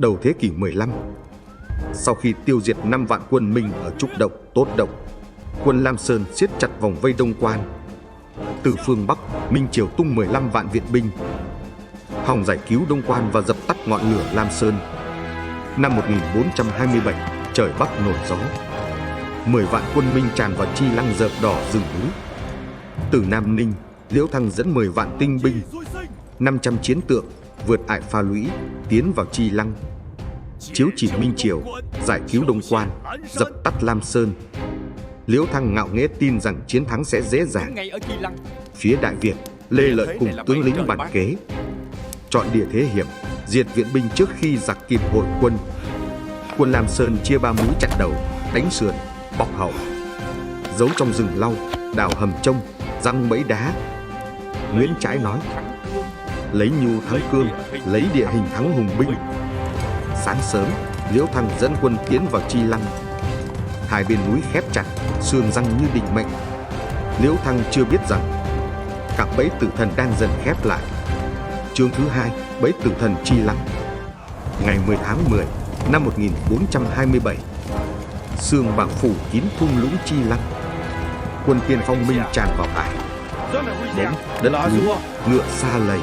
Đầu thế kỷ 15, sau khi tiêu diệt 5 vạn quân Minh ở Trúc Động, Tốt Động, quân Lam Sơn siết chặt vòng vây Đông Quan. Từ phương Bắc, Minh Triều tung 15 vạn viện binh, hòng giải cứu Đông Quan và dập tắt ngọn lửa Lam Sơn. Năm 1427, trời Bắc nổi gió, 10 vạn quân Minh tràn vào Chi Lăng rợp đỏ rừng núi. Từ Nam Ninh, Liễu Thăng dẫn 10 vạn tinh binh, 500 chiến tượng vượt ải Pha Lũy tiến vào Chi Lăng, chiếu chỉ Minh Triều, giải cứu Đông Quan, dập tắt Lam Sơn. Liễu Thăng ngạo nghễ tin rằng chiến thắng sẽ dễ dàng. Phía Đại Việt, Lê Lợi cùng tướng lĩnh bàn kế, chọn địa thế hiểm, diệt viện binh trước khi giặc kịp hội quân. Quân Lam Sơn chia 3 mũi chặn đầu, đánh sườn, bọc hậu, giấu trong rừng lau, đào hầm trông, giăng bẫy đá. Nguyễn Trãi nói: lấy nhu thắng cương, lấy địa hình thắng hùng binh. Sáng sớm, Liễu Thăng dẫn quân tiến vào Chi Lăng. Hai bên núi khép chặt, sườn giăng như định mệnh. Liễu Thăng chưa biết rằng cạm bẫy tử thần đang dần khép lại. Chương thứ 2, bẫy tử thần Chi Lăng. Ngày 10 tháng 10 năm 1427, sương bàng phủ kín thung lũng Chi Lăng. Quân tiên phong Minh tràn vào ải. Bỗng đất núi, ngựa xa lầy,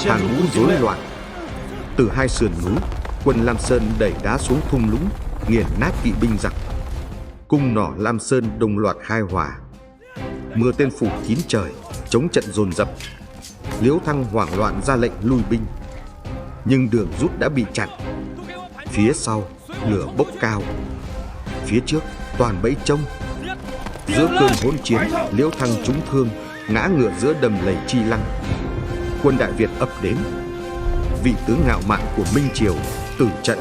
hàng ngũ rối loạn. Từ hai sườn núi, quân Lam Sơn đẩy đá xuống thung lũng, nghiền nát kỵ binh giặc. Cung nỏ Lam Sơn đồng loạt khai hỏa. Mưa tên phủ kín trời, chống trận dồn dập. Liễu Thăng hoảng loạn ra lệnh lui binh, nhưng đường rút đã bị chặn. Phía sau, lửa bốc cao. Phía trước, toàn bẫy trông. Giữa cơn hỗn chiến, Liễu Thăng trúng thương, ngã ngựa giữa đầm lầy Chi Lăng. Quân Đại Việt ập đến. Vị tướng ngạo mạn của Minh Triều tử trận.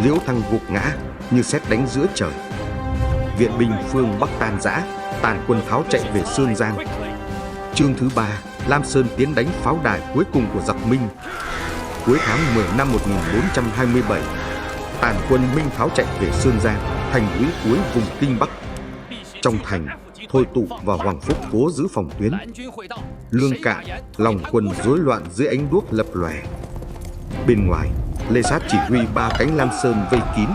Liễu Thăng gục ngã như sét đánh giữa trời. Viện binh phương Bắc tan rã, tàn quân tháo chạy về Sơn Giang. Chương thứ 3, Lam Sơn tiến đánh pháo đài cuối cùng của giặc Minh. Cuối tháng 10 năm 1427, tàn quân Minh tháo chạy về Sơn Giang, thành lũy cuối vùng Kinh Bắc. Trong thành, Thôi Tụ và Hoàng Phúc cố giữ phòng tuyến. Lương Cạn, lòng quân rối loạn dưới ánh đuốc lập lòe. Bên ngoài, Lê Sát chỉ huy 3 cánh Lam Sơn vây kín.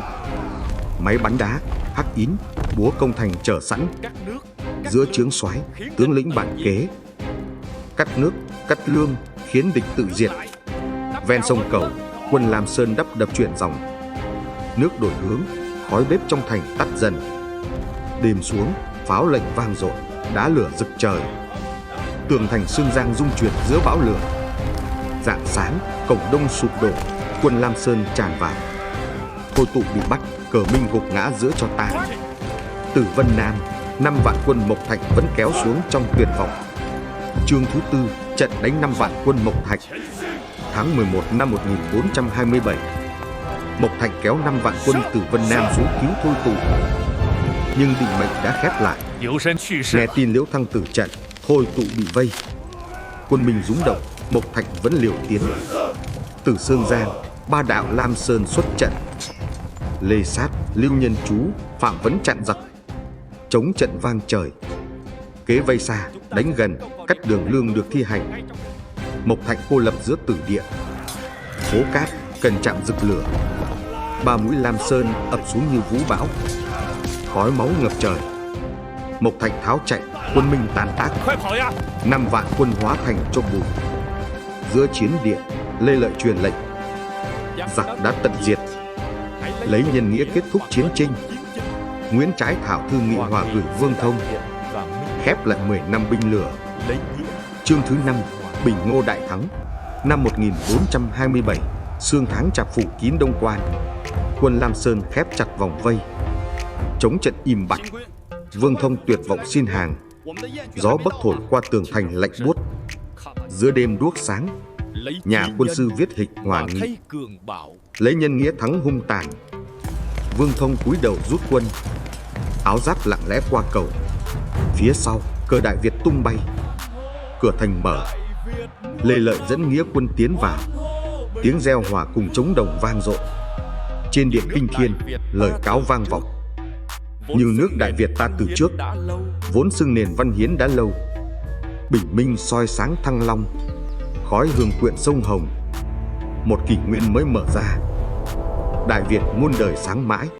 Máy bắn đá, hắc yến, búa công thành chờ sẵn. Giữa chướng soái, tướng lĩnh bản kế. Cắt nước, cắt lương, khiến địch tự diệt. Ven sông Cầu, quân Lam Sơn đắp đập chuyển dòng. Nước đổi hướng, khói bếp trong thành tắt dần. Đêm xuống, pháo lệnh vang dội, đá lửa rực trời. Tường thành Sương Giang rung chuyển giữa bão lửa. Rạng sáng, cổng đông sụp đổ, quân Lam Sơn tràn vào. Thôi Tụ bị bắt, Cờ Minh gục ngã giữa tro tàn. Từ Vân Nam, 5 vạn quân Mộc Thạch vẫn kéo xuống trong tuyệt vọng. Chương thứ 4, trận đánh 5 vạn quân Mộc Thạch. Tháng 11 năm 1427, Mộc Thạch kéo 5 vạn quân từ Vân Nam xuống cứu Thôi Tụ. Nhưng định mệnh đã khép lại. Nghe tin Liễu Thăng tử trận, Thôi Tụ bị vây. Quân Minh rúng động, Mộc Thạch vẫn liều tiến. Từ Sơn Giang, 3 đạo Lam Sơn xuất trận. Lê Sát, Lưu Nhân Chú, Phạm Vấn chặn giặc. Chống trận vang trời. Kế vây xa, đánh gần, cắt đường lương được thi hành. Mộc Thạch cô lập giữa tử địa. Phố cát, cần chạm rực lửa. 3 mũi Lam Sơn ập xuống như vũ bão. Khói máu ngập trời. Mộc Thạch tháo chạy, quân Minh tàn tác. 5 vạn quân hóa thành tro bụi. Giữa chiến địa, Lê Lợi truyền lệnh. Giặc đã tận diệt, lấy nhân nghĩa kết thúc chiến tranh. Nguyễn Trãi thảo thư nghị hòa gửi Vương Thông, khép lại 10 năm binh lửa. Chương thứ 5, Bình Ngô đại thắng. Năm 1427, sương tháng Chạp phủ kín Đông Quan. Quân Lam Sơn khép chặt vòng vây. Chống trận im bặt. Vương Thông tuyệt vọng xin hàng. Gió bấc thổi qua tường thành lạnh buốt. Giữa đêm đuốc sáng, nhà quân sư viết hịch hòa nghị. Lấy nhân nghĩa thắng hung tàn. Vương Thông cúi đầu rút quân. Áo giáp lặng lẽ qua cầu. Phía sau, cờ Đại Việt tung bay. Cửa thành mở. Lê Lợi dẫn nghĩa quân tiến vào. Tiếng reo hò cùng trống đồng vang dội. Trên điện Kinh Thiên, lời cáo vang vọng. Như nước Đại Việt ta từ trước, vốn xưng nền văn hiến đã lâu. Bình minh soi sáng Thăng Long, khói hương quyện sông Hồng. Một kỷ nguyên mới mở ra, Đại Việt muôn đời sáng mãi.